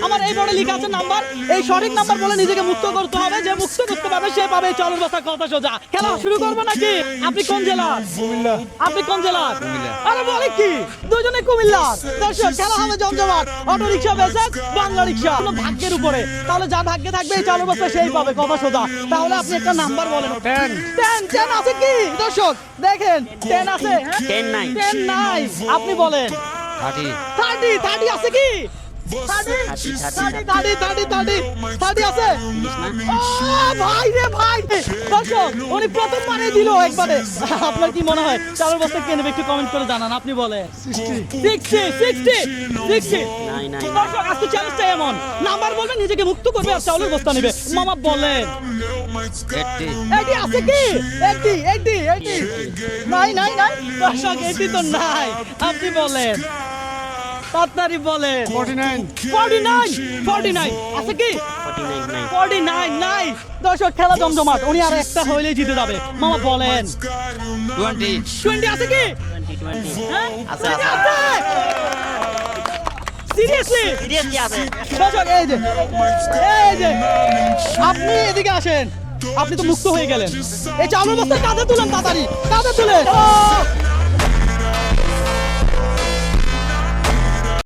আমার এই বোর্ডে লেখা আছে নাম্বার, এই সঠিক নাম্বার বলে নিজেকে মুক্ত করতে হবে, যে মুক্ত করতে পারবে সে পাবে এই চাউলের বস্তা। কথা সোজা। খেলা শুরু করবো নাকি? আপনি কোন জেলার? কুমিল্লা। আপনি কোন জেলার? কুমিল্লা। আরে বলে কি, দুজনে কুমিল্লার। দর্শক, খেলা হবে জমজমাট। অটো রিক্সা বেসাস বাংলা রিক্সা, ভাগ্যের উপরে। তাহলে যা ভাগ্যে থাকবে এই চাউলের বস্তা সেই পাবে। কথা সোজা। তাহলে আপনি একটা নাম্বার বলেন। 10 10 আছে কি? দর্শক দেখেন, 10 আছে। 10 নাই। 10 নাই। আপনি বলেন। 30 আছে কি? 30 আছে? ভাই রে ভাই, দর্শক উনি প্রথমবারে দিল একবারে। আপনার কি মনে হয় চালের বস্তা কে নেবে? একটু কমেন্ট করে জানান। আপনি বলেন 60। নাই। দর্শক, আজকে চ্যালেঞ্জটা এমন, নাম্বার বলবেন নিজেকে মুক্ত করবে আর চাউলের বস্তা নেবে। মামা বলেন 80 আছে কি? 80 নাই। দর্শক 80 তো নাই। আপনি বলেন, তাড়াতাড়ি বলেন। 49 আছে কি? 49 নাই। দর্শক, খেলা জমজমাট। উনি আর একটা হইলেই জিতে যাবে। মামা বলেন 20 আছে কি? 20 হ্যাঁ? আছে, 20 আছে। সিরিয়াসলি আছে। দর্শক, এই যে আপনি এদিকে আসেন। আপনি তো মুক্ত হয়ে গেলেন। এই চাউলের বস্তা কাঁধে তুলেন, তাড়াতাড়ি কাঁধে তুলেন।